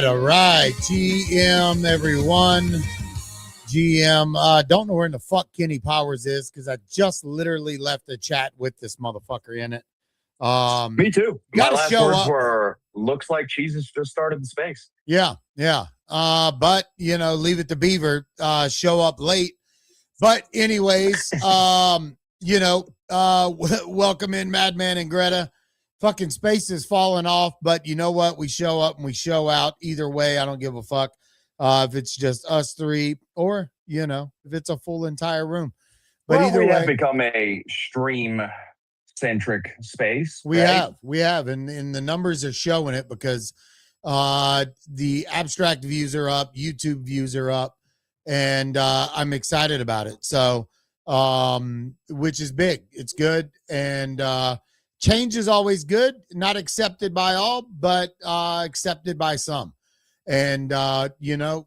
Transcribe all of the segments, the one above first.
All right. GM, everyone. GM. Don't know where in the fuck Kenny Powers is because I just literally left a chat with this motherfucker in it. Me too. My last words were, looks like cheese has just started in space. Yeah. But, leave it to Beaver. Show up late. But anyways, welcome in Madman and Greta. Fucking space is falling off, but you know what? We show up and we show out. Either way, I don't give a fuck if it's just us three or, if it's a full entire room. But either way, have become a stream-centric space. We have. And the numbers are showing it because The abstract views are up, YouTube views are up, and I'm excited about it. So, which is big. It's good. And change is always good, not accepted by all, but accepted by some. And,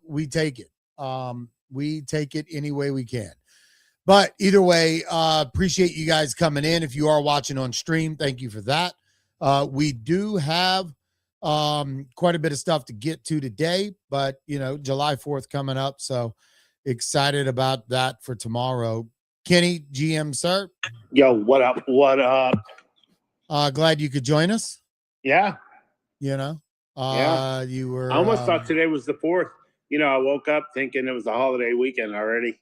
we take it. We take it any way we can. But either way, appreciate you guys coming in. If you are watching on stream, thank you for that. We do have quite a bit of stuff to get to today, but July 4th coming up. So excited about that for tomorrow. Kenny, GM, sir. Yo, what up? What up? Glad you could join us. Yeah. Yeah. You were. I almost thought today was the 4th. I woke up thinking it was the holiday weekend already.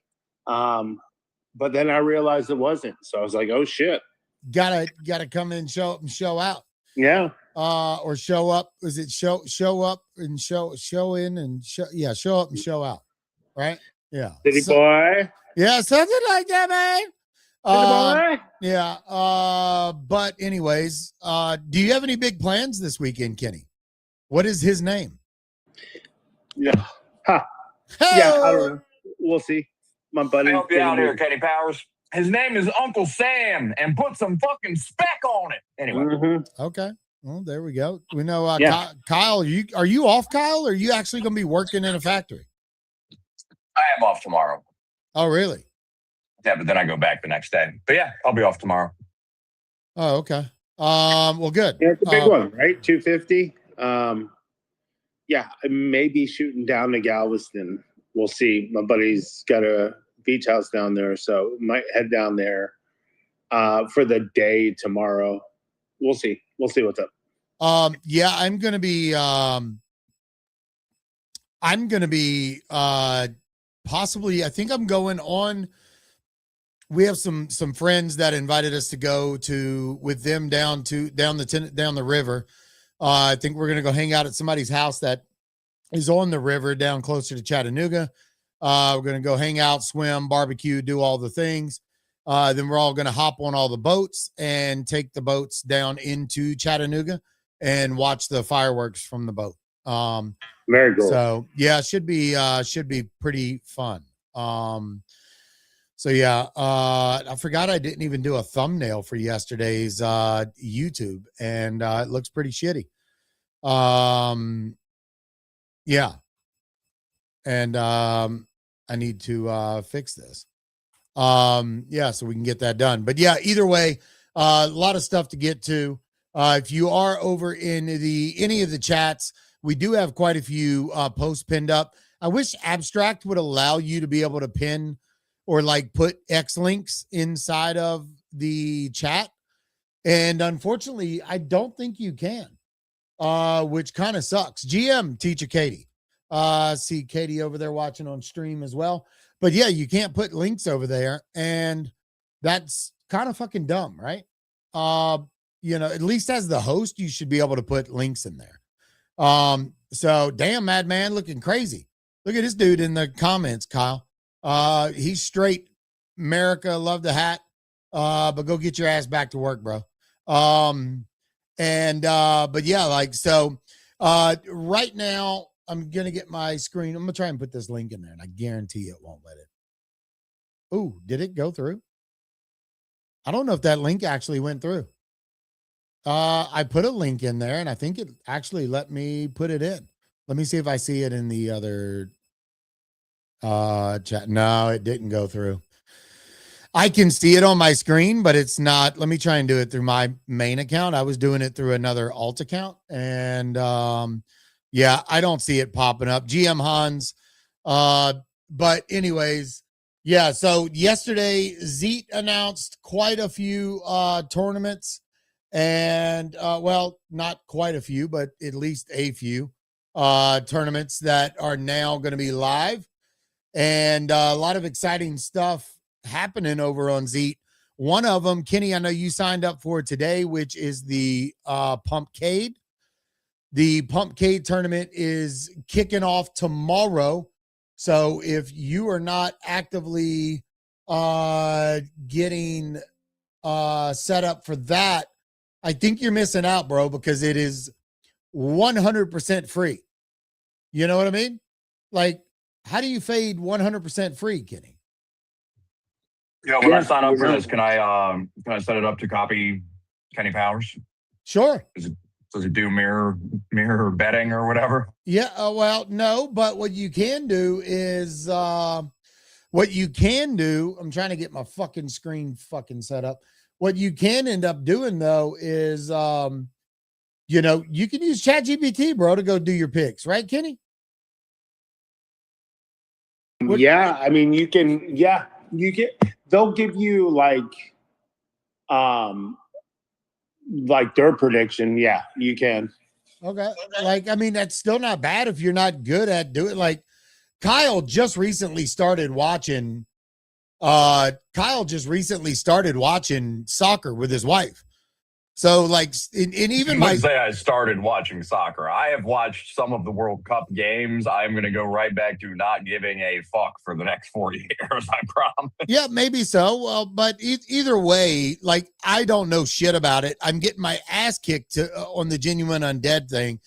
But then I realized it wasn't. So I was like, oh shit. Gotta come in, show up and show out. Yeah. Or show up. Is it show up and show in and show? Yeah, show up and show out. Right? Yeah. City boy. Yeah, something like that, man. City boy. Yeah. But anyways, do you have any big plans this weekend, Kenny? What is his name? Yeah. Huh. Yeah, I don't know. We'll see. My buddy. Help you out here, Kenny Powers. His name is Uncle Sam, and put some fucking spec on it. Anyway. Mm-hmm. Okay. Well, there we go. We know Kyle. Are you off, Kyle? Or are you actually going to be working in a factory? I am off tomorrow. Oh, really? Yeah, but then I go back the next day. But yeah, I'll be off tomorrow. Oh, okay. Well, good. Yeah, it's a big one, right? 250. Yeah, I may be shooting down to Galveston. We'll see. My buddy's got a beach house down there, so might head down there for the day tomorrow. We'll see. We'll see what's up. Yeah, I'm gonna be possibly. I think I'm going on. We have some friends that invited us to go with them down the river. I think we're gonna go hang out at somebody's house that is on the river down closer to Chattanooga. We're gonna go hang out, swim, barbecue, do all the things. Then we're all gonna hop on all the boats and take the boats down into Chattanooga and watch the fireworks from the boat. Very cool. So yeah, should be pretty fun. So yeah, I forgot I didn't even do a thumbnail for yesterday's YouTube, and it looks pretty shitty. Yeah, and I need to fix this. Yeah, so we can get that done. But yeah, either way, a lot of stuff to get to. If you are over in any of the chats, we do have quite a few posts pinned up. I wish Abstract would allow you to be able to pin or like put X links inside of the chat. And unfortunately, I don't think you can, which kind of sucks. GM, teacher Katie. See Katie over there watching on stream as well. But yeah, you can't put links over there. And that's kind of fucking dumb, right? At least as the host, you should be able to put links in there. So damn, Madman looking crazy. Look at this dude in the comments, Kyle. He's straight. America, love the hat. But go get your ass back to work, bro. But yeah, right now I'm going to get my screen. I'm going to try and put this link in there, and I guarantee it won't let it. Ooh, did it go through? I don't know if that link actually went through. I put a link in there, and I think it actually let me put it in. Let me see if I see it in the other chat. No, it didn't go through. I can see it on my screen, but it's not. Let me try and do it through my main account. I was doing it through another alt account, and yeah, I don't see it popping up. GM Hans. But anyways, yeah, so yesterday XEET announced quite a few tournaments, and well, not quite a few, but at least a few tournaments that are now going to be live, and a lot of exciting stuff happening over on XEET. One of them, Kenny, I know you signed up for today, which is the Pump Cade. The Pump Cade tournament is kicking off tomorrow. So if you are not actively getting set up for that, I think you're missing out, bro, because it is 100% free. You know what I mean? Like, how do you fade 100% free, Kenny? Yeah, when I sign up for this, can I set it up to copy Kenny Powers? Sure. Does it do mirror betting or whatever? Yeah. Well, no, but what you can do is I'm trying to get my fucking screen fucking set up. What you can end up doing though is you know, you can use ChatGPT, bro, to go do your picks, right, Kenny? Yeah, I mean, you can. Yeah, you get. They'll give you like their prediction. Yeah, you can. Okay. Like, I mean, that's still not bad if you're not good at doing. Like, Kyle just recently started watching. Kyle just recently started watching soccer with his wife. So, like, and even I wouldn't say I started watching soccer. I have watched some of the World Cup games. I'm going to go right back to not giving a fuck for the next 4 years. I promise. Yeah, maybe so. Well, but either way, like, I don't know shit about it. I'm getting my ass kicked on the Genuine Undead thing.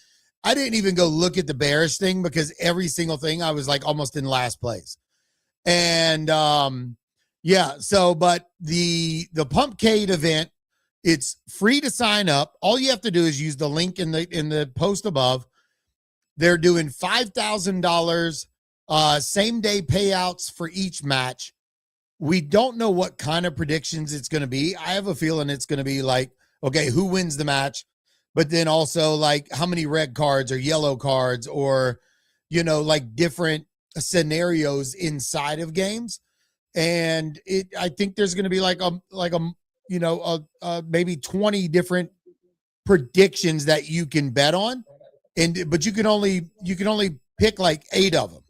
I didn't even go look at the Bearish thing because every single thing I was like almost in last place. And yeah, so but the Pump Cade event, it's free to sign up. All you have to do is use the link in the post above. They're doing $5,000 same day payouts for each match. We don't know what kind of predictions it's going to be. I have a feeling it's going to be like, okay, who wins the match? But then also like how many red cards or yellow cards or, you know, like different scenarios inside of games. And I think there's going to be like a you know, maybe 20 different predictions that you can bet on. But you can only pick like 8 of them.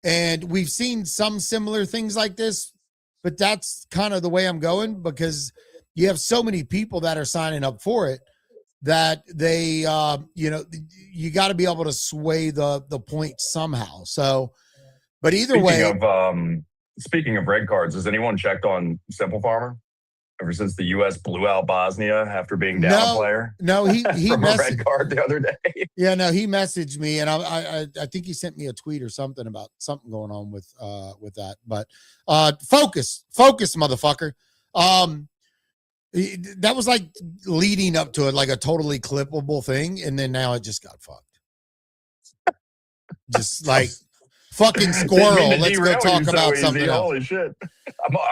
And we've seen some similar things like this, but that's kind of the way I'm going because you have so many people that are signing up for it that they, you know, you got to be able to sway the point somehow. So, but either way. Speaking of red cards, has anyone checked on Simple Farmer? Ever since the U.S. blew out Bosnia after being down a player? No, he from a red card the other day. Yeah, no, he messaged me, and I think he sent me a tweet or something about something going on with that. But focus, motherfucker. That was like leading up to it, like a totally clippable thing, and then now it just got fucked. Just like. Fucking squirrel. Let's go talk about something else. Holy shit!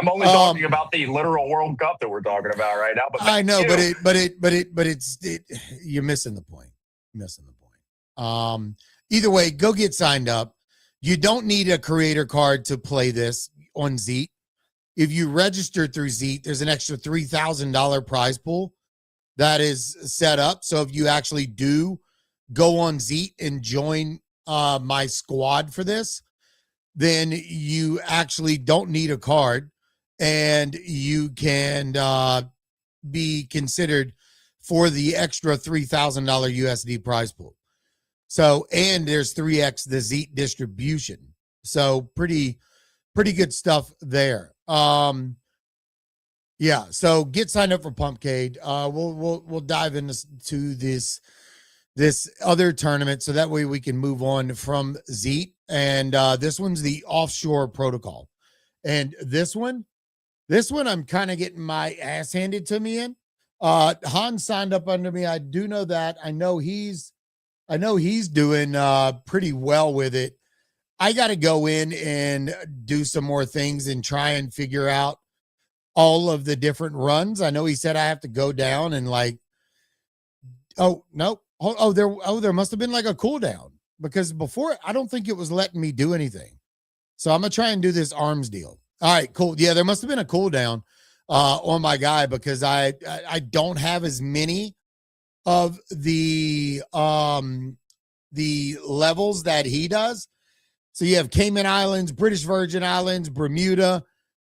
I'm only talking about the literal World Cup that we're talking about right now. But I know, but it's you're missing the point. Either way, go get signed up. You don't need a creator card to play this on XEET. If you register through XEET, there's an extra $3,000 prize pool that is set up. So if you actually do go on XEET and join my squad for this, then you actually don't need a card and you can be considered for the extra $3,000 USD prize pool. So, and there's 3x the XEET distribution. So pretty good stuff there. Yeah, so get signed up for Pump Cade. We'll dive into this other tournament so that way we can move on from XEET. And this one's the offshore protocol. And this one I'm kind of getting my ass handed to me in. Han signed up under me. I do know that. I know he's doing pretty well with it. I got to go in and do some more things and try and figure out all of the different runs. I know he said I have to go down and like, oh, no. There must have been like a cooldown because before I don't think it was letting me do anything. So I'm gonna try and do this arms deal. All right, cool. Yeah, there must have been a cooldown on my guy because I don't have as many of the levels that he does. So you have Cayman Islands, British Virgin Islands, Bermuda.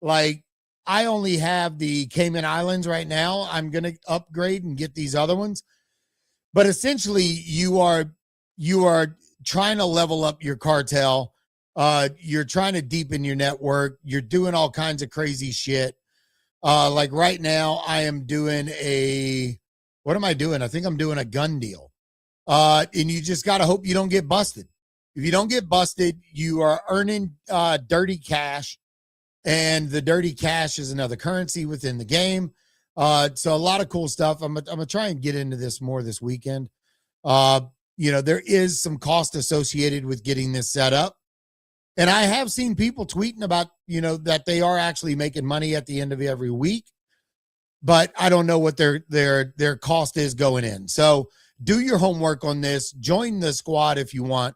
Like I only have the Cayman Islands right now. I'm gonna upgrade and get these other ones. But essentially, you are trying to level up your cartel. You're trying to deepen your network. You're doing all kinds of crazy shit. Like right now, I am doing what am I doing? I think I'm doing a gun deal. And you just got to hope you don't get busted. If you don't get busted, you are earning dirty cash, and the dirty cash is another currency within the game. So a lot of cool stuff. I'm gonna try and get into this more this weekend. There is some cost associated with getting this set up. And I have seen people tweeting about, that they are actually making money at the end of every week, but I don't know what their cost is going in. So do your homework on this. Join the squad if you want.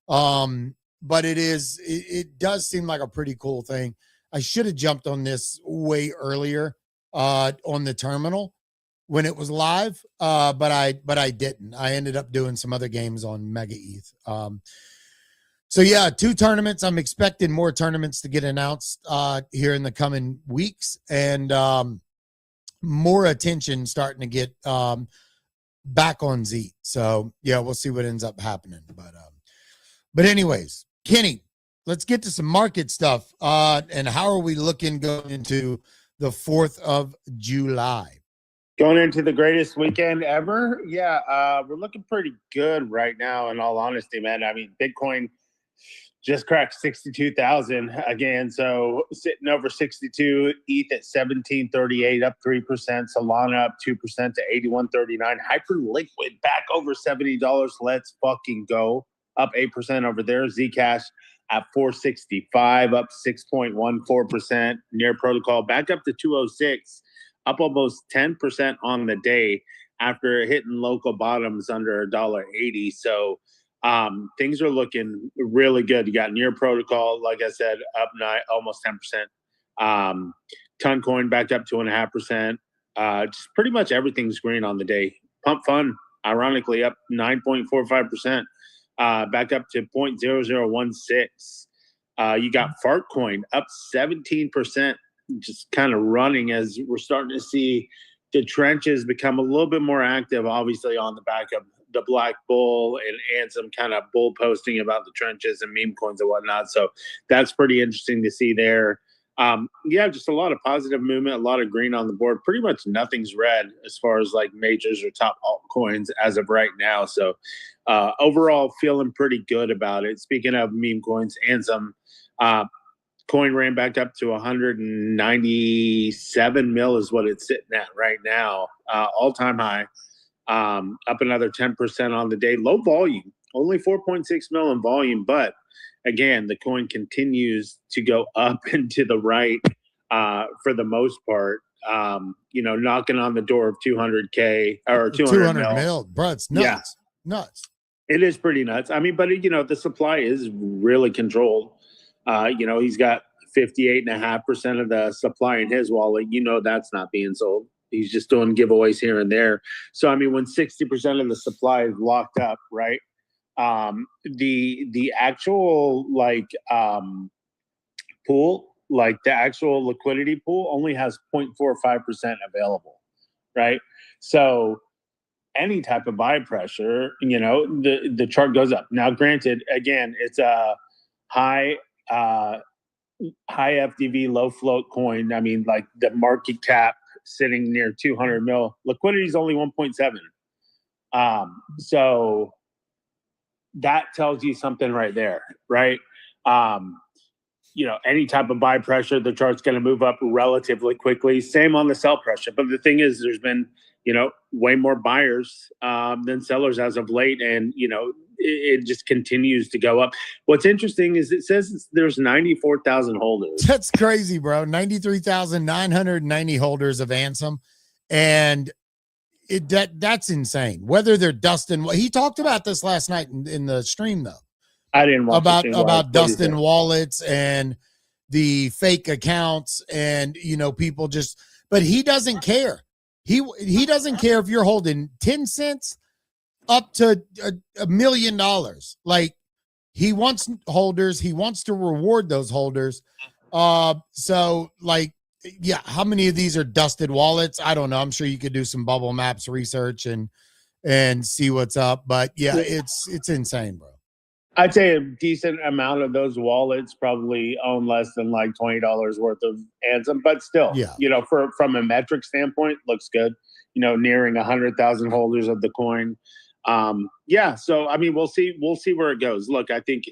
But it does seem like a pretty cool thing. I should have jumped on this way earlier on the terminal when it was live, but I didn't. I ended up doing some other games on Mega ETH. So yeah, 2 tournaments. I'm expecting more tournaments to get announced here in the coming weeks, and more attention starting to get back on XEET. So yeah, we'll see what ends up happening. But anyways, Kenny, let's get to some market stuff. And how are we looking going into the 4th of July? Going into the greatest weekend ever? Yeah, we're looking pretty good right now, in all honesty, man. I mean, Bitcoin just cracked 62,000 again, so sitting over 62. ETH at 1738, up 3%. Solana up 2% to 81.39. Hyperliquid back over $70. Let's fucking go. Up 8% over there. Zcash at 465, up 6.14%. Near Protocol back up to 206, up almost 10% on the day after hitting local bottoms under $1.80. So things are looking really good. You got Near Protocol, like I said, up almost 10%. Toncoin back up 2.5%. Just pretty much everything's green on the day. Pump Fund, ironically, up 9.45%. Back up to 0.0016. You got Fartcoin up 17%, just kind of running as we're starting to see the trenches become a little bit more active, obviously on the back of the Black Bull and some kind of bull posting about the trenches and meme coins and whatnot. So that's pretty interesting to see there. Yeah, just a lot of positive movement, a lot of green on the board. Pretty much nothing's red as far as like majors or top altcoins as of right now. So overall, feeling pretty good about it. Speaking of meme coins and some coin ran back up to 197 mil is what it's sitting at right now. All-time high. Up another 10% on the day. Low volume, only 4.6 mil in volume, but again, the coin continues to go up and to the right for the most part. Knocking on the door of 200K or 200 mil. Bro, it's nuts. Yeah. Nuts. It is pretty nuts. I mean, but the supply is really controlled. He's got 58.5% of the supply in his wallet. That's not being sold. He's just doing giveaways here and there. So, I mean, when 60% of the supply is locked up, right? The actual pool, like the actual liquidity pool only has 0.45% available, right? So any type of buy pressure, the chart goes up. Now, granted, again, it's a high FDV, low float coin. I mean, like the market cap sitting near 200 mil. Liquidity is only 1.7. So that tells you something right there, right? Any type of buy pressure, the chart's going to move up relatively quickly. Same on the sell pressure. But the thing is, there's been, way more buyers than sellers as of late. And, it just continues to go up. What's interesting is it says there's 94,000 holders. That's crazy, bro. 93,990 holders of Ansem. And that's insane. Whether they're dusting, he talked about this last night in the stream, though. I didn't watch about dusting wallets and the fake accounts and people just, but he doesn't care. He doesn't care if you're holding 10 cents up to $1 million. Like, he wants holders. He wants to reward those holders. So like, yeah, how many of these are dusted wallets? I don't know. I'm sure you could do some bubble maps research and see what's up. But yeah, it's insane, bro. I'd say a decent amount of those wallets probably own less than like $20 worth of Ansem, but still, yeah, from a metric standpoint, looks good. Nearing 100,000 holders of the coin. Yeah. So, I mean, we'll see where it goes. Look, I think,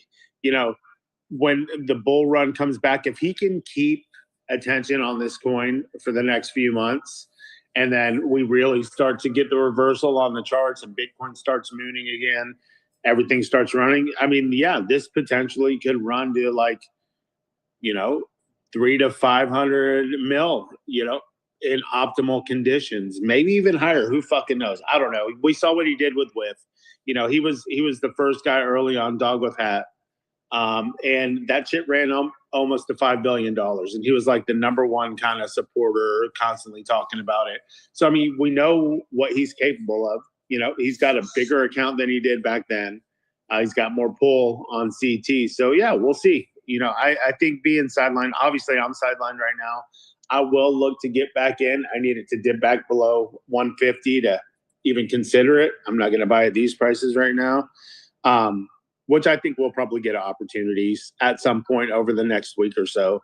when the bull run comes back, if he can keep attention on this coin for the next few months, and then we really start to get the reversal on the charts and Bitcoin starts mooning again, everything starts running. I mean, yeah, this potentially could run to like, 300 to 500 mil, in optimal conditions, maybe even higher. Who fucking knows? I don't know. We saw what he did with Whiff. He was the first guy early on, dog with hat. And that shit ran almost to $5 billion. And he was like the number one kind of supporter, constantly talking about it. So, I mean, we know what he's capable of. He's got a bigger account than he did back then. He's got more pull on CT. So, yeah, we'll see. I think being sidelined, obviously I'm sidelined right now. I will look to get back in. I need it to dip back below 150 to even consider it. I'm not going to buy at these prices right now. Which I think we'll probably get opportunities at some point over the next week or so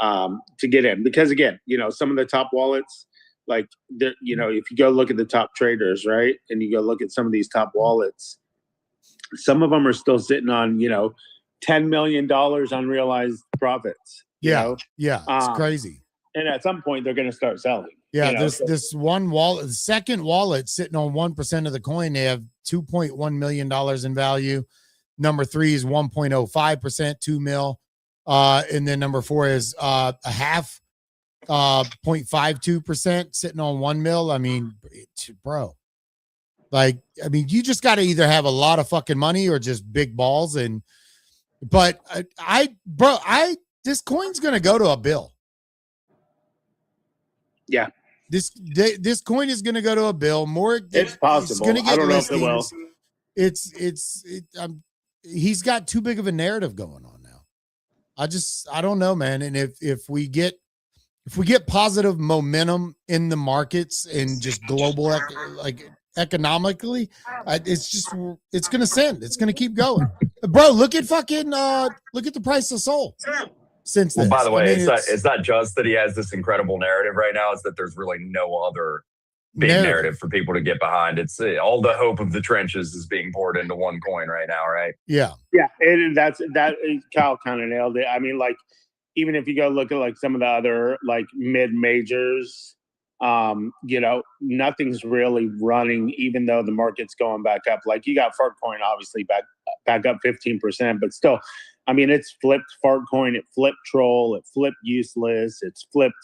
to get in. Because again, some of the top wallets, like, if you go look at the top traders, right, and you go look at some of these top wallets, some of them are still sitting on, $10 million unrealized profits. Yeah, it's crazy. And at some point, they're going to start selling. Yeah, this one wallet, the second wallet sitting on 1% of the coin, they have $2.1 million in value. Number 3 is 1.05%, 2 mil. And then number 4 is a half 0.52% sitting on 1 mil. I mean, bro, you just got to either have a lot of fucking money or just big balls. But this coin's going to go to a bill. Yeah. This coin is going to go to a bill. It's possible. It's I don't know if it will. He's got too big of a narrative going on now. I don't know, man. And if we get positive momentum in the markets and just global, economically, it's going to send. It's going to keep going. Bro, look at the price of Sol. Since well, by the way, it's not just that he has this incredible narrative right now. It's that there's really no other big narrative for people to get behind. It's all the hope of the trenches is being poured into one coin right now, right? Yeah. And Kyle kind of nailed it. I mean, like, even if you go look at like some of the other like mid majors, nothing's really running, even though the market's going back up. Like, you got Fartcoin obviously back up 15%, but still, I mean, it's flipped Fartcoin, it flipped Troll, it flipped Useless, it's flipped,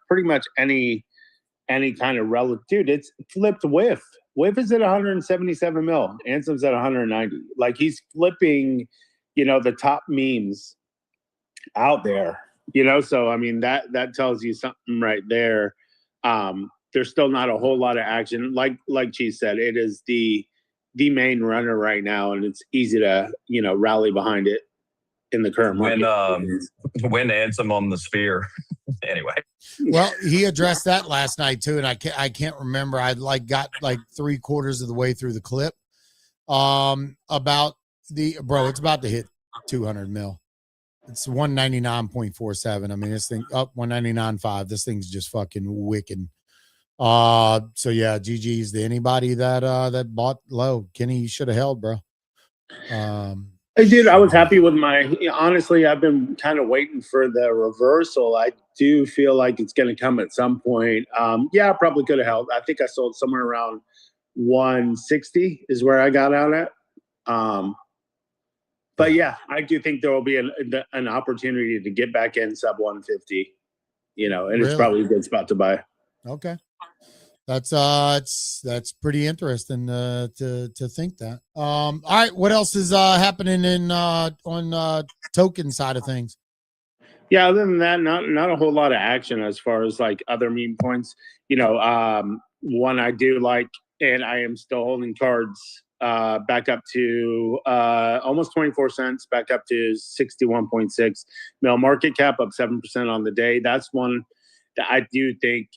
pretty much any kind of relative. Dude, it's flipped Whiff. Whiff is at 177 mil. Ansom's at 190. Like, he's flipping, the top memes out there, So, I mean, that tells you something right there. There's still not a whole lot of action. Like Cheese said, it is the main runner right now, and it's easy to, rally behind it in the current market. When Ansom on the sphere. Anyway. Well, he addressed that last night too, and I can't remember. I got 3/4 of the way through the clip. About it's about to hit 200 mil. It's 199.47. I mean, this thing up 199.5. This thing's just fucking wicked. So yeah, GG's to anybody that bought low. Kenny, you should have held, bro. Hey, dude, I was happy with honestly, I've been kind of waiting for the reversal. I do feel like it's going to come at some point. Yeah, I probably could have held. I think I sold somewhere around 160 is where I got out at. But yeah, I do think there will be an opportunity to get back in sub 150, and it's probably a good spot to buy. Okay. That's pretty interesting to think that. All right, what else is happening on token side of things? Yeah, other than that, not a whole lot of action as far as like other meme coins. One I do like, and I am still holding cards back up to almost 24 cents, back up to 61.6 mil. Market cap up 7% on the day. That's one that I do think,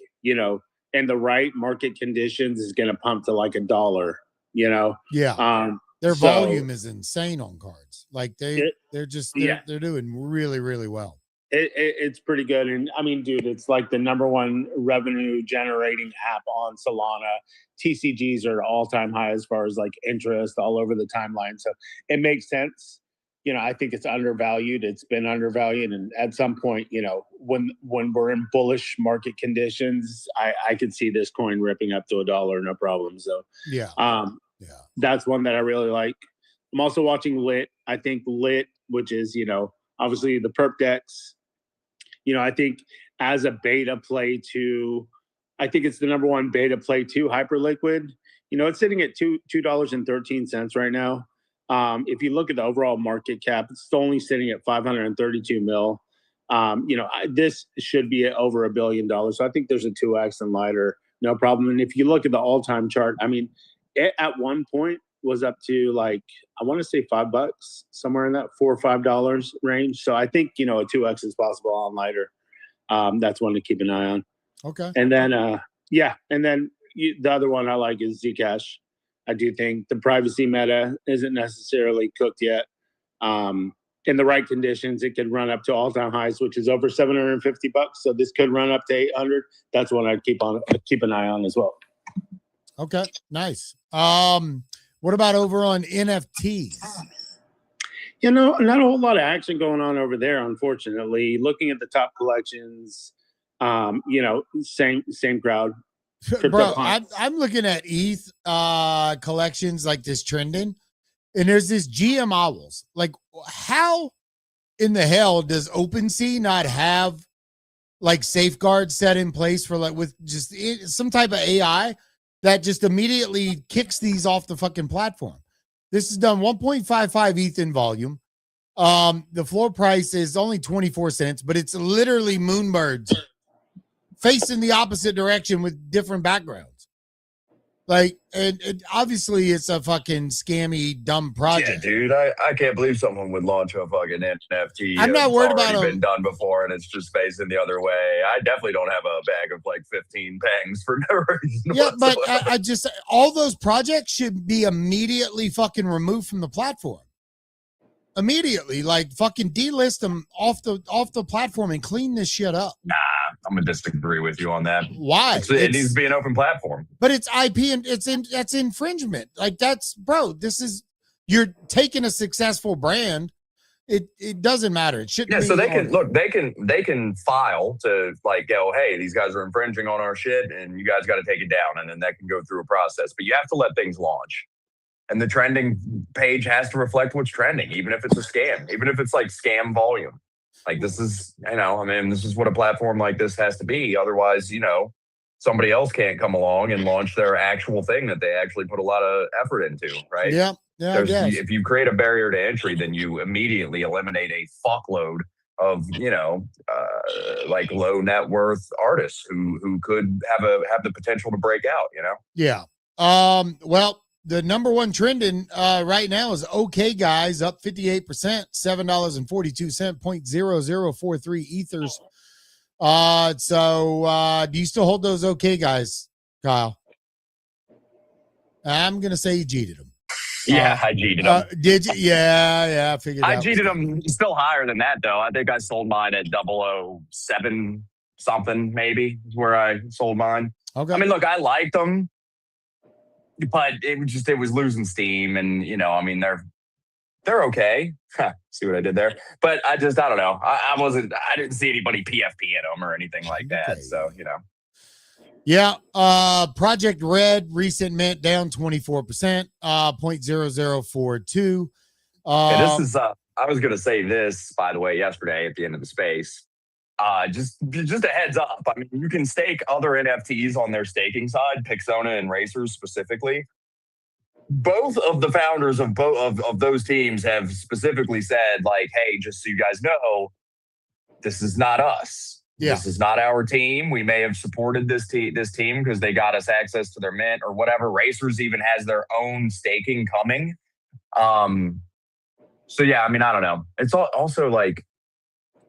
in the right market conditions is going to pump to like $1, Yeah. Their volume is insane on cards. Like they're doing really, really well. It's pretty good. And I mean, dude, it's like the number one revenue generating app on Solana. TCGs are all-time high as far as like interest all over the timeline. So it makes sense. I think it's undervalued. It's been undervalued. And at some point, when we're in bullish market conditions, I could see this coin ripping up to $1, no problem. So yeah. That's one that I really like. I'm also watching Lit. I think Lit, which is, obviously the perp dex, I think as a beta play to, I think it's the number one beta play to Hyperliquid. It's sitting at $2.13 right now. If you look at the overall market cap, it's only sitting at 532 mil. This should be at over $1 billion. So I think there's a 2x and lighter, no problem. And if you look at the all-time chart, I mean, it at one point was up to like, I want to say $5, somewhere in that $4 or $5 range. So I think, a 2x is possible on lighter. That's one to keep an eye on. Okay. And then, the other one I like is Zcash. I do think the privacy meta isn't necessarily cooked yet. In the right conditions, it could run up to all-time highs, which is over $750. So this could run up to 800. That's one I'd keep an eye on as well. Okay, nice. What about over on NFTs? Not a whole lot of action going on over there, unfortunately. Looking at the top collections, same crowd. Bro, I'm looking at ETH collections like this trending, and there's this GM owls. Like, how in the hell does OpenSea not have like safeguards set in place for like with just some type of AI that just immediately kicks these off the fucking platform? This is done 1.55 ETH in volume. The floor price is only 24 cents, but it's literally moonbirds facing the opposite direction with different backgrounds. Like, and obviously it's a fucking scammy, dumb project. Yeah, dude, I can't believe someone would launch a fucking NFT. I'm not worried about it. It's been done before, and it's just facing the other way. I definitely don't have a bag of like 15 pangs for no reason. Yeah, whatsoever. but I just, all those projects should be immediately fucking removed from the platform. Immediately, like fucking delist them off the platform and clean this shit up. Nah, I'm gonna disagree with you on that. Why? It needs to be an open platform. But it's IP and that's infringement. Like you're taking a successful brand. It doesn't matter. It shouldn't. Yeah, be so they can file to like go, hey, these guys are infringing on our shit, and you guys got to take it down, and then that can go through a process. But you have to let things launch. And the trending page has to reflect what's trending, even if it's a scam, even if it's like scam volume. Like this is, this is what a platform like this has to be. Otherwise, somebody else can't come along and launch their actual thing that they actually put a lot of effort into, right? Yeah. If you create a barrier to entry, then you immediately eliminate a fuckload of, like low net worth artists who could have the potential to break out, Yeah. Well, the number one trending right now is OK Guys, up 58%, $7.42, 0.0043 ethers. So do you still hold those OK Guys, Kyle? I'm gonna say you cheated them. Yeah, I cheated them. Did you? Yeah, I figured. I cheated them still higher than that though. I think I sold mine at 007 something, maybe is where I sold mine. Okay. I mean, look, I liked them. But it was losing steam, and they're okay. See what I did there? But I don't know. I didn't see anybody PFP at them or anything like that. Okay. So Yeah. Project Red recent mint down 24%, 0.0042. This is I was gonna say this, by the way, yesterday at the end of the space. Just a heads up. I mean, you can stake other NFTs on their staking side, Pixona and Racers specifically. Both of the founders of both of those teams have specifically said, like, hey, just so you guys know, this is not us. Yeah. This is not our team. We may have supported this team because they got us access to their mint or whatever. Racers even has their own staking coming. So yeah, I don't know. It's also like,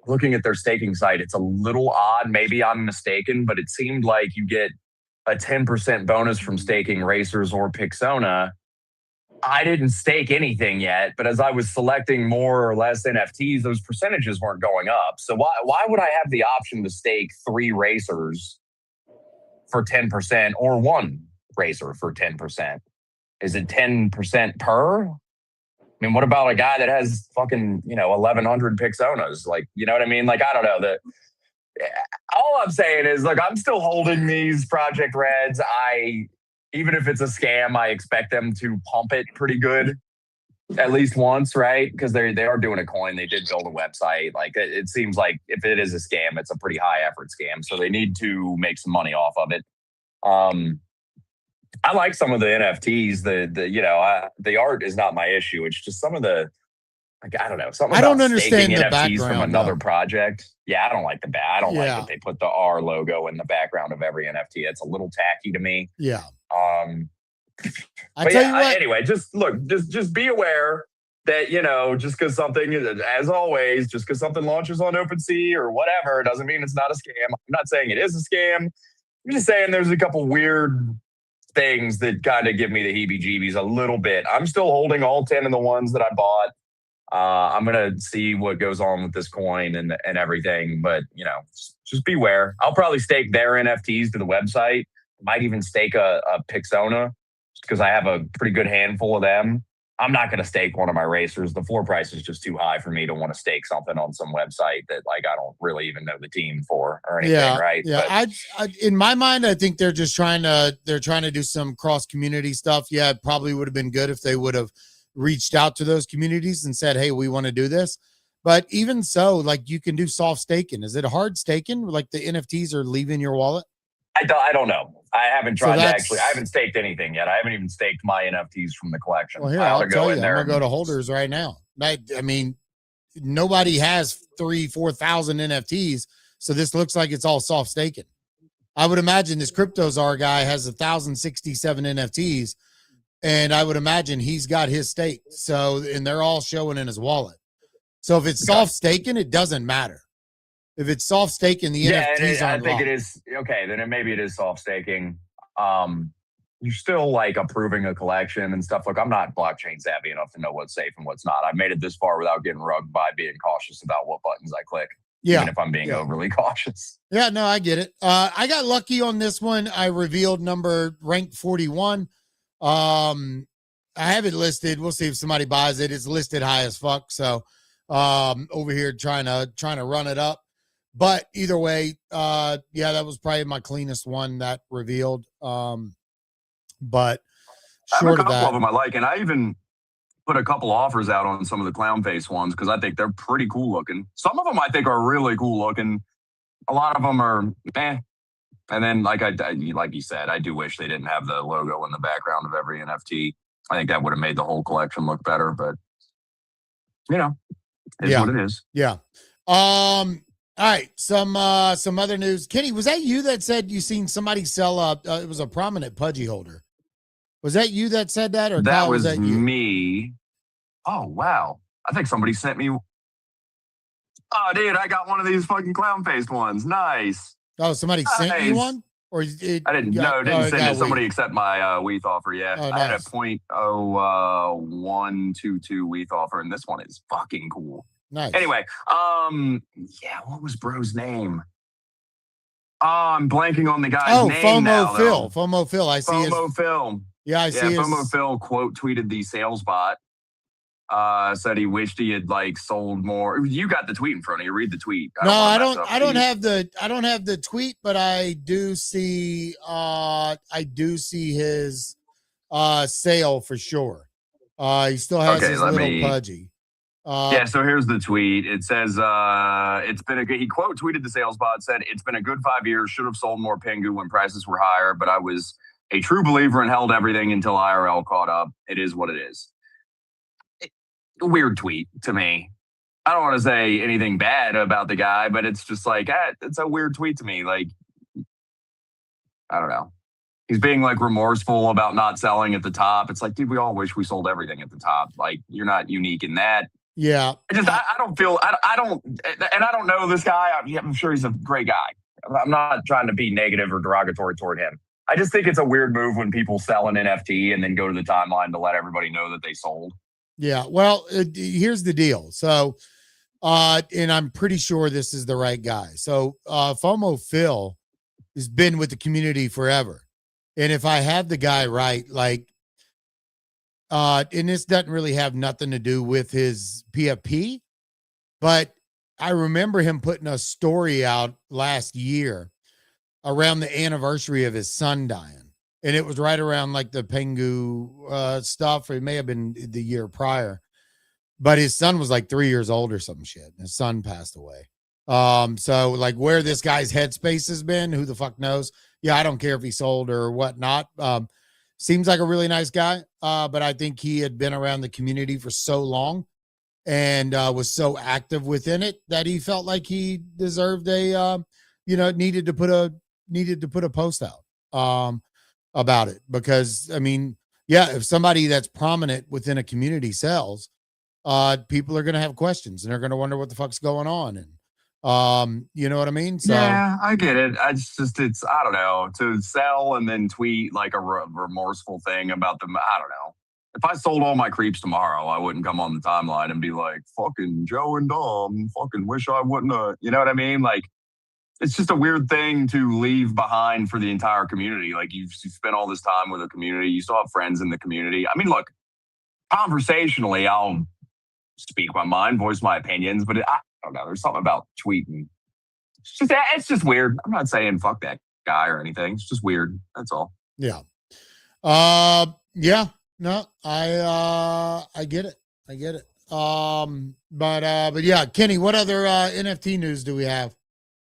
looking at their staking site, it's a little odd. Maybe I'm mistaken, but it seemed like you get a 10% bonus from staking Racers or Pixona. I didn't stake anything yet, but as I was selecting more or less NFTs, those percentages weren't going up. So why would I have the option to stake 3 racers for 10% or 1 racer for 10%? Is it 10% per? I mean, what about a guy that has fucking, 1,100 Pixonas? Like, you know what I mean? Like, I don't know. All I'm saying is, look, I'm still holding these Project Reds. Even if it's a scam, I expect them to pump it pretty good at least once, right? Because they are doing a coin. They did build a website. Like, it seems like if it is a scam, it's a pretty high effort scam. So they need to make some money off of it. I like some of the NFTs. The art is not my issue. It's just some of the, like, I don't know. Something I don't about understand staking the NFTs background from another though. project. Yeah, I don't like I don't like Yeah. that they put the R logo in the background of every NFT. It's a little tacky to me. Yeah. But anyway, just look, just be aware that, just because something, as always, just because something launches on OpenSea or whatever, doesn't mean it's not a scam. I'm not saying it is a scam. I'm just saying there's a couple weird things that kind of give me the heebie-jeebies a little bit. I'm still holding all 10 of the ones that I bought. I'm going to see what goes on with this coin and everything, but, just beware. I'll probably stake their NFTs to the website. Might even stake a Pixona because I have a pretty good handful of them. I'm not going to stake one of my racers. The floor price is just too high for me to want to stake something on some website that, like, I don't really even know the team for or anything, right? Yeah. But in my mind, I think they're just trying to do some cross community stuff. Yeah, it probably would have been good if they would have reached out to those communities and said, hey, we want to do this. But even so, like, you can do soft staking. Is it hard staking? Like, the NFTs are leaving your wallet? I don't know. I haven't tried to actually. I haven't staked anything yet. I haven't even staked my NFTs from the collection. Well, here, I'll tell you. I'm going to go to holders right now. I mean, nobody has 3,000-4,000 NFTs. So this looks like it's all soft staking. I would imagine this CryptoZar guy has 1,067 NFTs. And I would imagine he's got his stake. So, and they're all showing in his wallet. So if it's soft staking, it doesn't matter. If it's soft staking, the NFTs aren't I think it is. Okay, then maybe it is soft staking. You're still, like, approving a collection and stuff. Look, I'm not blockchain savvy enough to know what's safe and what's not. I've made it this far without getting rugged by being cautious about what buttons I click. Yeah. Even if I'm being overly cautious. Yeah, no, I get it. I got lucky on this one. I revealed number rank 41. I have it listed. We'll see if somebody buys it. It's listed high as fuck. So over here trying to run it up. But either way, yeah, that was probably my cleanest one that revealed. But short of that, a couple of them I like, and I even put a couple offers out on some of the clown face ones because I think they're pretty cool looking. Some of them I think are really cool looking. A lot of them are eh. And then, like you said, I do wish they didn't have the logo in the background of every NFT. I think that would have made the whole collection look better. But it's what it is. Yeah. All right. Some other news. Kenny, was that you that said you seen somebody sell it was a prominent pudgy holder? Was that you that said that, or that Kyle, was that you? Me? Oh wow! I think somebody sent me. Oh, dude, I got one of these fucking clown faced ones. Nice. Oh, somebody sent you one, or I didn't. Didn't send it. Somebody accept my WEETH offer. Yeah, nice. I had a 0.0122 WEETH offer, and this one is fucking cool. Nice. Anyway, yeah, what was bro's name? Oh, I'm blanking on the guy's name now. FOMO Phil. I see FOMO Phil. Yeah, I see. FOMO Phil quote tweeted the sales bot. Said he wished he had, like, sold more. You got the tweet in front of you. Read the tweet. I don't have the tweet, but I do see his sale for sure. He still has his little pudgy. Yeah, so here's the tweet. It says, it's been he quote tweeted the sales bot, said, it's been a good 5 years, should have sold more Pengu when prices were higher, but I was a true believer and held everything until IRL caught up. It is what it is. Weird tweet to me. I don't want to say anything bad about the guy, but it's just like, it's a weird tweet to me. Like, I don't know. He's being, like, remorseful about not selling at the top. It's like, dude, we all wish we sold everything at the top. Like, you're not unique in that. Yeah. I don't feel, I don't, and I don't know this guy. I'm sure he's a great guy. I'm not trying to be negative or derogatory toward him. I just think it's a weird move when people sell an NFT and then go to the timeline to let everybody know that they sold. Yeah. Well, here's the deal. So, and I'm pretty sure this is the right guy. So, FOMO Phil has been with the community forever. And if I have the guy right, like, and this doesn't really have nothing to do with his PFP, but I remember him putting a story out last year around the anniversary of his son dying. And it was right around like the Pengu stuff. Or it may have been the year prior, but his son was like 3 years old or some shit. His son passed away. So like where this guy's headspace has been, who the fuck knows? Yeah, I don't care if he sold or whatnot. Seems like a really nice guy. But I think he had been around the community for so long and was so active within it that he felt like he deserved a needed to put a post out about it. Because I mean, yeah, if somebody that's prominent within a community sells, people are gonna have questions and they're gonna wonder what the fuck's going on. And you know what I mean? So yeah, I get it. It's I don't know, to sell and then tweet like a remorseful thing about them. I don't know. If I sold all my creeps tomorrow, I wouldn't come on the timeline and be like, fucking Joe and Dom, fucking wish I wouldn't have, you know what I mean? Like, it's just a weird thing to leave behind for the entire community. Like, you spent all this time with a community. You still have friends in the community. I mean, look, conversationally, I'll speak my mind, voice my opinions, but I don't know. There's something about tweeting. It's just weird. I'm not saying fuck that guy or anything. It's just weird. That's all. Yeah. Yeah. No, I get it. I get it. But yeah, Kenny, what other NFT news do we have?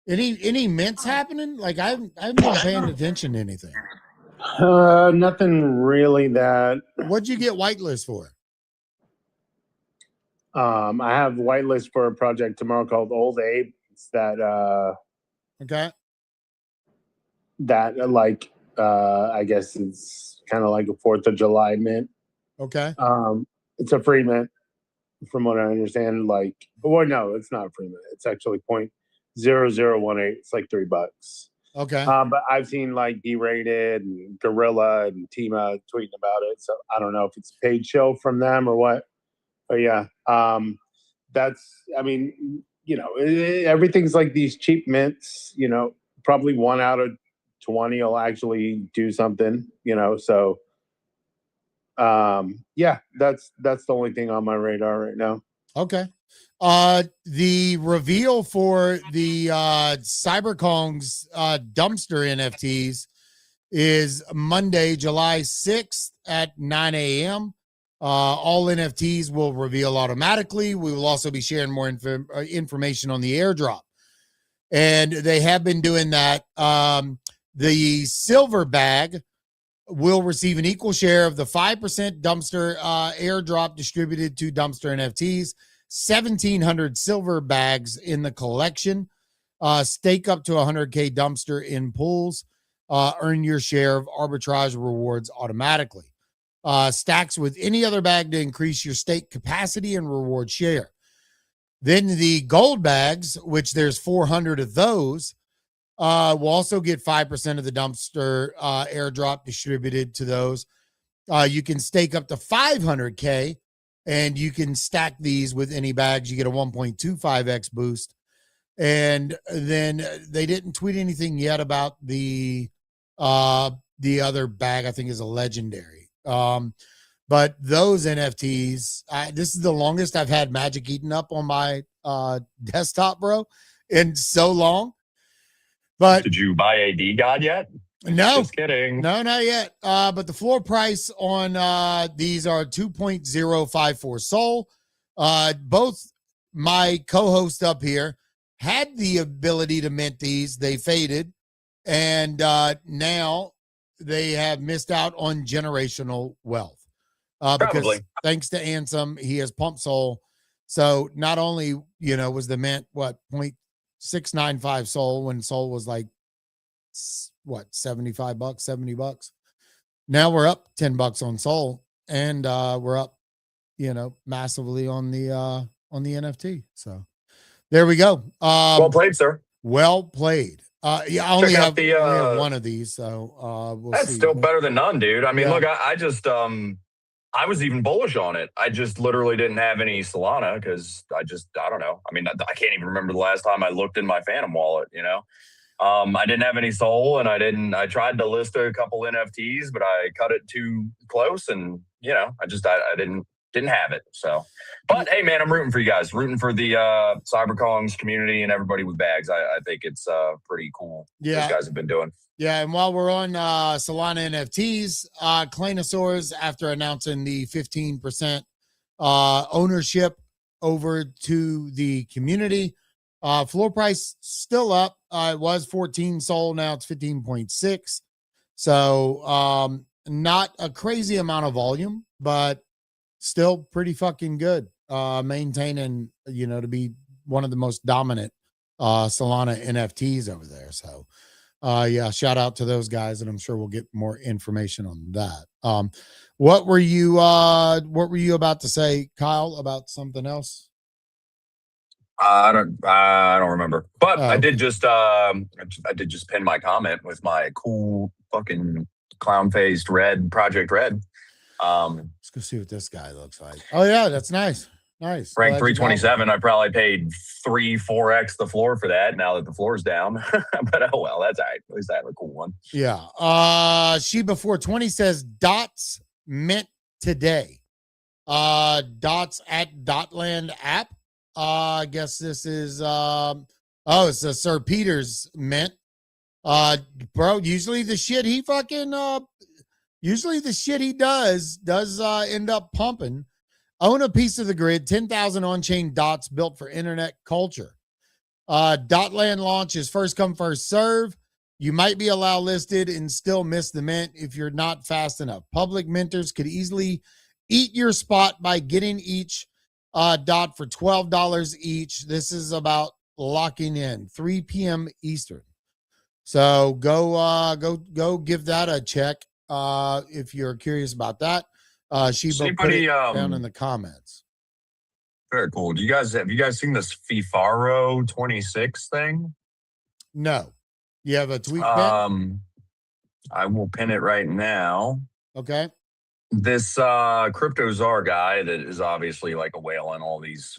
Any mints happening? Like I haven't been paying attention to anything. Nothing really that. What'd you get whitelist for? I have whitelist for a project tomorrow called Old Abe. It's that Okay. That like I guess it's kind of like a 4th of July mint. Okay. It's a free mint from what I understand. Like, well, no, it's not a free mint. It's actually 0.0018. It's like $3. Okay. But I've seen like D-Rated and Gorilla and Tima tweeting about it. So I don't know if it's a paid show from them or what. But yeah, that's, I mean, you know, everything's like these cheap mints, you know, probably 1 out of 20 will actually do something, you know. So yeah, that's the only thing on my radar right now. Okay. The reveal for the CyberKong's dumpster NFTs is Monday, July 6th at 9 a.m. All NFTs will reveal automatically. We will also be sharing more information on the airdrop. And they have been doing that. The silver bag will receive an equal share of the 5% dumpster airdrop distributed to dumpster NFTs. 1,700 silver bags in the collection. Stake up to 100K dumpster in pools. Earn your share of arbitrage rewards automatically. Stacks with any other bag to increase your stake capacity and reward share. Then the gold bags, which there's 400 of those, will also get 5% of the dumpster airdrop distributed to those. You can stake up to 500K, and you can stack these with any bags. You get a 1.25x boost. And then they didn't tweet anything yet about the other bag, I think is a legendary. But those NFTs, this is the longest I've had Magic eaten up on my desktop, bro, in so long. But did you buy a D God yet? No, just kidding. No, not yet. But the floor price on these are 2.054 Sol. Both my co-host up here had the ability to mint these. They faded, and now they have missed out on generational wealth. Because thanks to Ansem, he has pump Sol. So not only, you know, was the mint, 0.695 Sol when Sol was like, $75, $70. Now we're up $10 on Sol, and we're up, massively on the NFT. So there we go. Well played, sir. Well played. Yeah, I only Check out have, the, only have one of these, so we'll That's see. still better than none, dude. I mean, Yeah. look, I just I was even bullish on it. I just literally didn't have any Solana because I don't know. I mean, I can't even remember the last time I looked in my Phantom wallet, you know. I didn't have any Sol, and I tried to list a couple NFTs, but I cut it too close, and you know, I didn't have it. So, but hey, man, I'm rooting for you guys, rooting for the CyberKongz community and everybody with bags. I think it's pretty cool. Yeah. Those guys have been doing. Yeah, and while we're on Solana NFTs, Claynosaurz, after announcing the 15% ownership over to the community, floor price still up. It was 14 Sol, now it's 15.6. So not a crazy amount of volume, but still pretty fucking good. Maintaining, you know, to be one of the most dominant Solana NFTs over there. So yeah, shout out to those guys, and I'm sure we'll get more information on that. What were you about to say, Kyle, about something else? I don't remember, but Oh, I did just pin my comment with my cool fucking clown faced red Project Red. Let's go see what this guy looks like. Oh yeah, that's nice. Nice. Rank Glad you got 327. I probably paid 3-4x the floor for that now that the floor's down. But oh well, that's all right. At least I have a cool one. Yeah. Shiba 420 says dots mint today. Dots at Dotland app. I guess this is it's a Sir Peter's mint. Bro, usually the shit he does end up pumping. Own a piece of the grid, 10,000 on-chain dots built for internet culture. Dotland launch is first come, first serve. You might be allowed listed and still miss the mint if you're not fast enough. Public minters could easily eat your spot by getting each dot for $12 each. This is about locking in 3 p.m. Eastern. So go give that a check if you're curious about that. Shiba put it down in the comments. Very cool. Have you guys seen this Fifaro 26 thing? No. You have a tweet pin? I will pin it right now. Okay. This crypto czar guy that is obviously like a whale in all these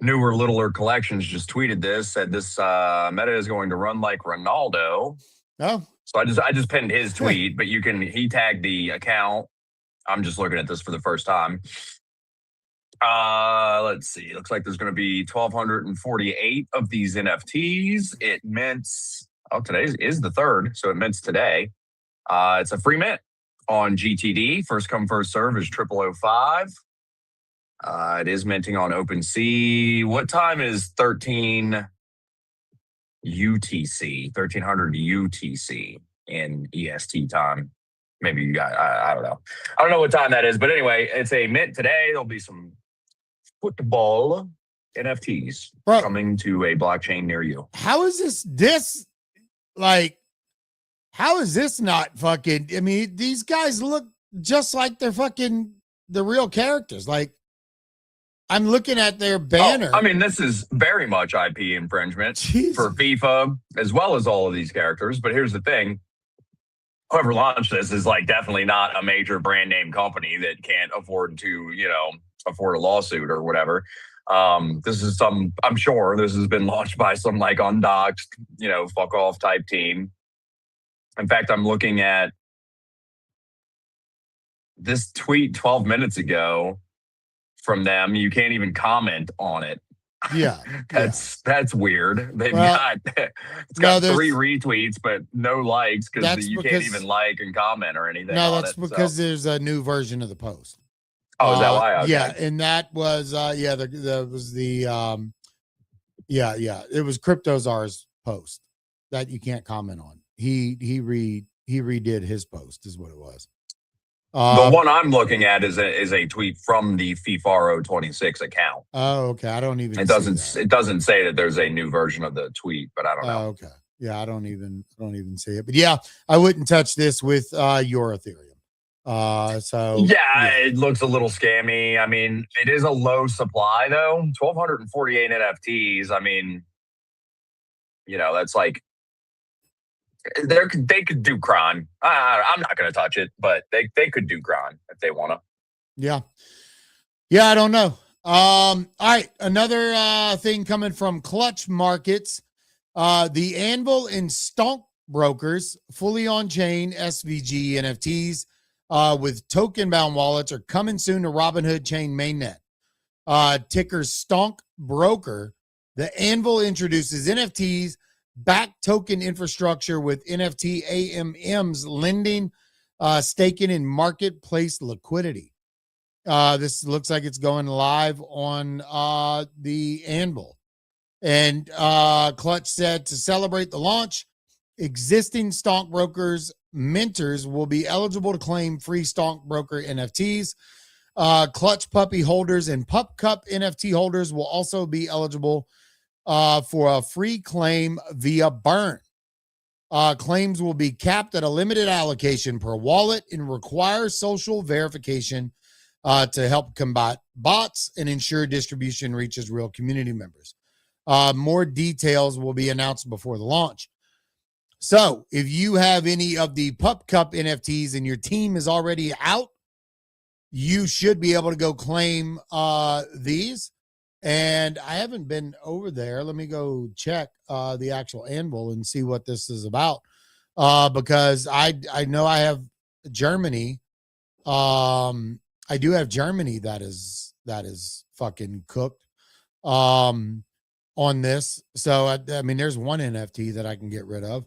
newer, littler collections just tweeted this, said this meta is going to run like Ronaldo. Oh. So I just pinned his tweet, but he tagged the account. I'm just looking at this for the first time. Let's see. It looks like there's going to be 1,248 of these NFTs. It mints. Today is the 3rd, so it mints today. It's a free mint on GTD. First come, first serve is 0005. It is minting on OpenSea. What time is 13 UTC? 1300 UTC in EST time. Maybe you got, I don't know. I don't know what time that is, but anyway, it's a mint today. There'll be some football NFTs coming to a blockchain near you. How is how is this not fucking, I mean, these guys look just like they're fucking the real characters. Like, I'm looking at their banner. I mean, this is very much IP infringement for FIFA, as well as all of these characters. But here's the thing. Whoever launched this is like definitely not a major brand name company that can't afford to, afford a lawsuit or whatever. This is I'm sure this has been launched by some like undoxed, fuck off type team. In fact, I'm looking at this tweet 12 minutes ago from them. You can't even comment on it. Yeah. That's weird. It's got 3 retweets, but no likes because you can't even like and comment or anything. No, that's because there's a new version of the post. Oh, is that why? Okay. Yeah, and that was there was the it was CryptoZar's post that you can't comment on. He redid his post is what it was. The one I'm looking at is a tweet from the Fifaro 26 account. Oh, okay. I don't even. It doesn't say that there's a new version of the tweet, but I don't know. Oh, okay. Yeah, I don't even see it. But yeah, I wouldn't touch this with your Ethereum. It looks a little scammy. I mean, it is a low supply though. 1,248 NFTs. I mean, that's like They could do Kron. I'm not going to touch it, but they could do Kron if they want to. Yeah. Yeah, I don't know. All right, another thing coming from Clutch Markets. The Anvil and Stonk brokers, fully on-chain SVG NFTs with token-bound wallets are coming soon to Robinhood Chain mainnet. Ticker Stonk Broker. The Anvil introduces NFTs, back token infrastructure with NFT AMMs, lending, staking, and marketplace liquidity. This looks like it's going live on the Anvil. And Clutch said to celebrate the launch, existing stockbrokers mentors will be eligible to claim free stockbroker NFTs. Clutch puppy holders and Pup Cup NFT holders will also be eligible for a free claim via Burn. Claims will be capped at a limited allocation per wallet and require social verification to help combat bots and ensure distribution reaches real community members. More details will be announced before the launch. So if you have any of the Pup Cup NFTs and your team is already out, you should be able to go claim these. And I haven't been over there. Let me go check the actual Anvil and see what this is about. Because I know I have Germany. I do have Germany that is fucking cooked on this. So I mean, there's one NFT that I can get rid of.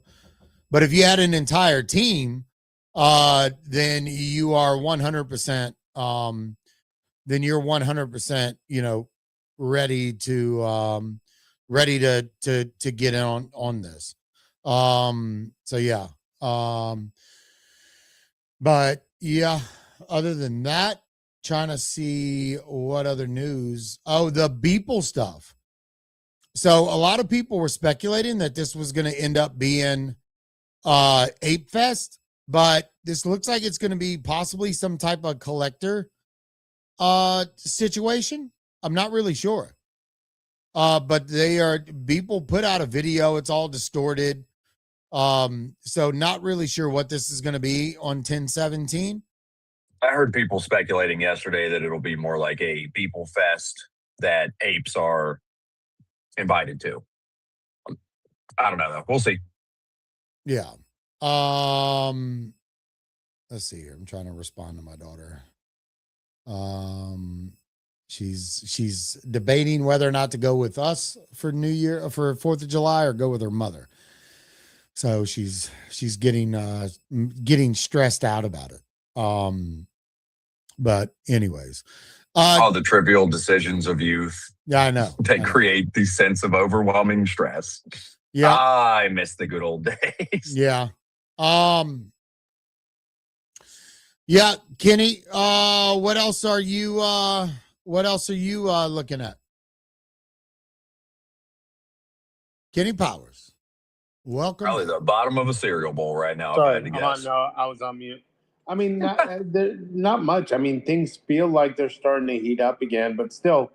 But if you had an entire team, then you are 100%. Then you're 100%. You know, ready to get in on this. So yeah. But yeah. Other than that, trying to see what other news. Oh, the Beeple stuff. So a lot of people were speculating that this was going to end up being Ape Fest, but this looks like it's going to be possibly some type of collector situation. I'm not really sure. But Beeple put out a video. It's all distorted. So not really sure what this is going to be on 10/17. I heard people speculating yesterday that it'll be more like a People Fest that apes are invited to. I don't know though. We'll see. Yeah. Let's see here. I'm trying to respond to my daughter. She's debating whether or not to go with us for New Year, for 4th of July, or go with her mother. So she's getting stressed out about it. But anyways, all the trivial decisions of youth. Yeah, I know. That create the sense of overwhelming stress. Yeah. I miss the good old days. Yeah. Yeah, Kenny, what else are you looking at? Kenny Powers. Welcome. Probably the bottom of a cereal bowl right now. Sorry, if I had to guess. no, I was on mute. I mean, not much. I mean, things feel like they're starting to heat up again, but still,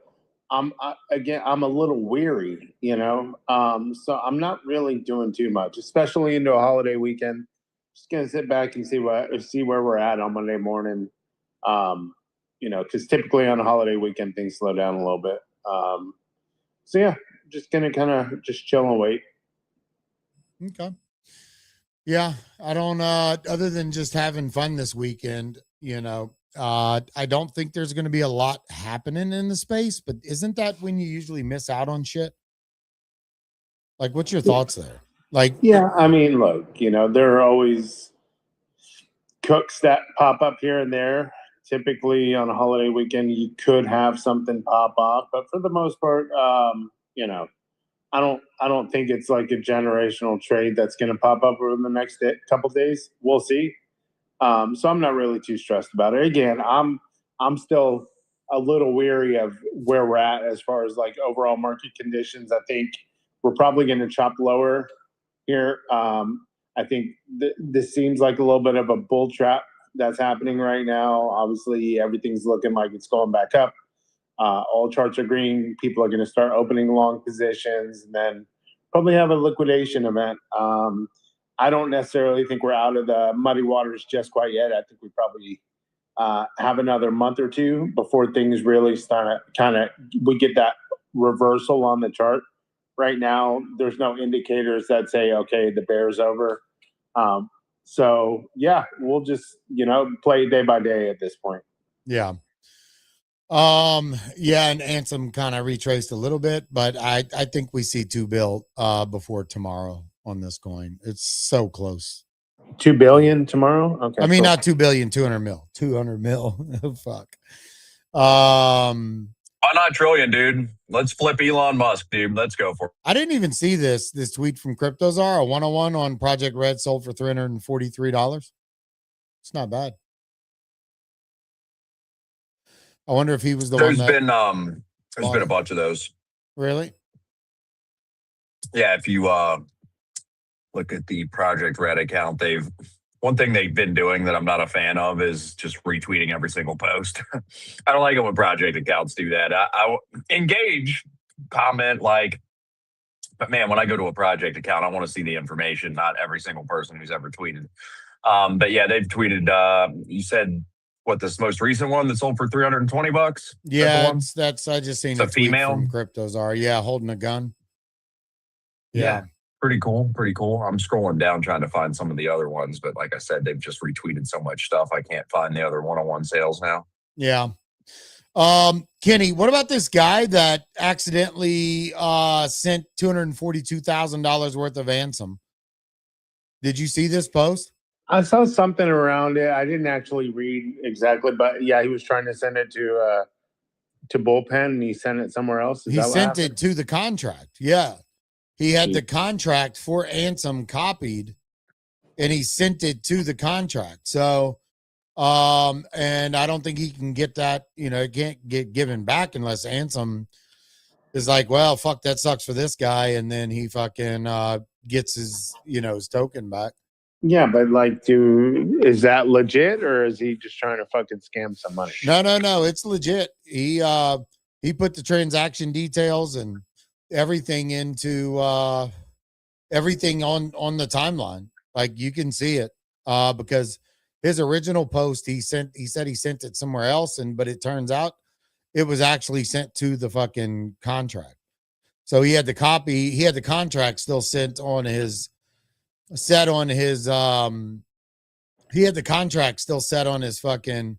I'm a little weary, you know. So I'm not really doing too much, especially into a holiday weekend. Just gonna sit back and see where we're at on Monday morning. You know, because typically on a holiday weekend things slow down a little bit. So yeah, just gonna kind of just chill and wait. Okay. Yeah, I don't other than just having fun this weekend, you know, I don't think there's going to be a lot happening in the space, but isn't that when you usually miss out on shit? Like, what's your thoughts there? Like, yeah, I mean, look, you know, there are always cooks that pop up here and there. Typically on a holiday weekend, you could have something pop off, but for the most part, you know, I don't think it's like a generational trade that's going to pop up over the next couple days. We'll see. So I'm not really too stressed about it. Again, I'm still a little weary of where we're at as far as like overall market conditions. I think we're probably going to chop lower here. I think this seems like a little bit of a bull trap that's happening right now. Obviously, everything's looking like it's going back up. All charts are green. People are going to start opening long positions and then probably have a liquidation event. I don't necessarily think we're out of the muddy waters just quite yet. I think we probably have another month or two before things really start we get that reversal on the chart. Right now, there's no indicators that say, okay, the bear's over. So yeah, we'll just, play day by day at this point. Yeah. Yeah, and Ansem kind of retraced a little bit, but I think we see 2 bill before tomorrow on this coin. It's so close. 2 billion tomorrow. Okay. I mean, cool. not 2 billion, 200 mil. 200 mil. Fuck. Why not trillion, dude? Let's flip Elon Musk, dude. Let's go for it. I didn't even see this tweet from CryptoZar. A 101 on Project Red sold for $343. It's not bad. I wonder if he was the one that There's been a bunch of those. Really? Yeah, if you look at the Project Red account, one thing they've been doing that I'm not a fan of is just retweeting every single post. I don't like it when project accounts do that. I engage, comment, but man, when I go to a project account, I want to see the information, not every single person who's ever tweeted. But yeah, they've tweeted. You said what, this most recent one that sold for $320? Yeah, that's I just seen it's a female from CryptoZar. Yeah, holding a gun. Yeah. Pretty cool. I'm scrolling down trying to find some of the other ones, but like I said, they've just retweeted so much stuff. I can't find the other one-on-one sales now. Yeah. Kenny, what about this guy that accidentally sent $242,000 worth of Ansem? Did you see this post? I saw something around it. I didn't actually read exactly, but yeah, he was trying to send it to Bullpen, and he sent it somewhere else. He sent it to the contract. Yeah. He had the contract for Ansem copied, and he sent it to the contract. So, and I don't think he can get that, it can't get given back unless Ansem is like, well, fuck, that sucks for this guy. And then he fucking gets his, his token back. Yeah, but is that legit, or is he just trying to fucking scam some money? No, it's legit. He put the transaction details and everything into everything on the timeline. Like, you can see it because his original post he said he sent it somewhere else, but it turns out it was actually sent to the fucking contract. So he had the contract still sent on his he had the contract still set on his fucking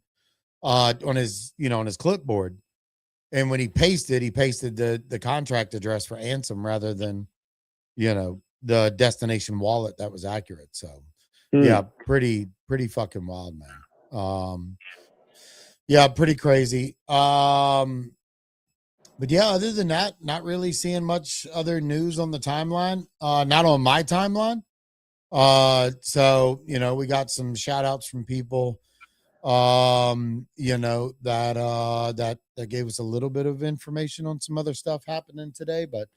on his on his clipboard. And when he pasted the contract address for Ansem rather than, the destination wallet that was accurate. So, yeah, pretty fucking wild, man. Yeah, pretty crazy. But yeah, other than that, not really seeing much other news on the timeline. Not on my timeline. So, we got some shout outs from people. That gave us a little bit of information on some other stuff happening today, but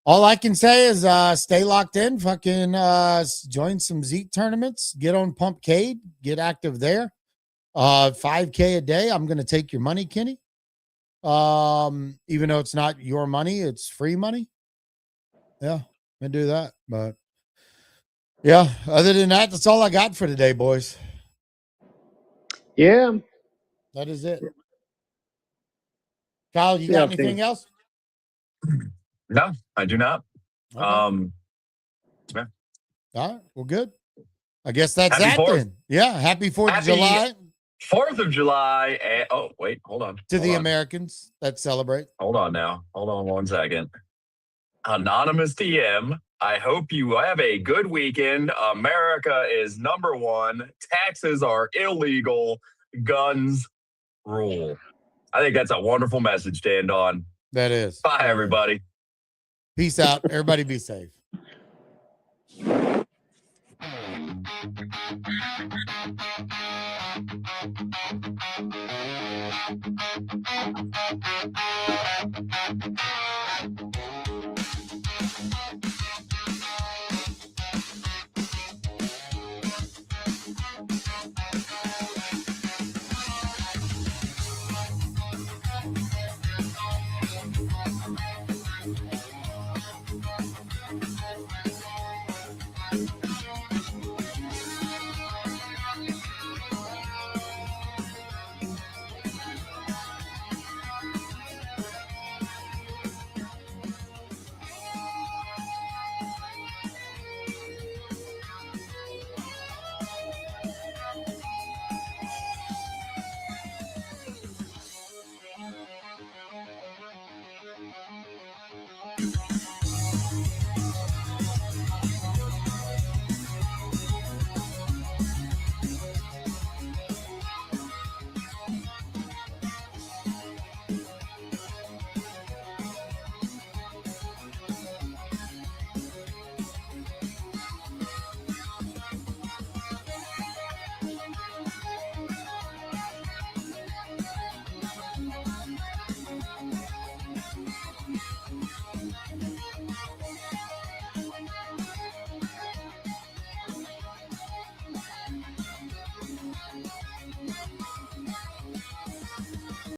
all I can say is stay locked in, fucking join some XEET tournaments, get on Pump Cade, get active there. 5K a day. I'm gonna take your money, Kenny. Even though it's not your money, it's free money. Yeah, I do that. But yeah, other than that, that's all I got for today, boys. Yeah. That is it. Kyle, you got anything else? No, I do not. Okay. All right. Well, good. I guess that's Happy that 4th. then. Yeah. Happy 4th of July. 4th of July. Oh, wait, hold on. To the Americans that celebrate. Hold on now. Hold on 1 second. Anonymous TM. I hope you have a good weekend. America is #1. Taxes are illegal. Guns rule. I think that's a wonderful message to end on. That is. Bye, everybody. Peace out. Everybody be safe.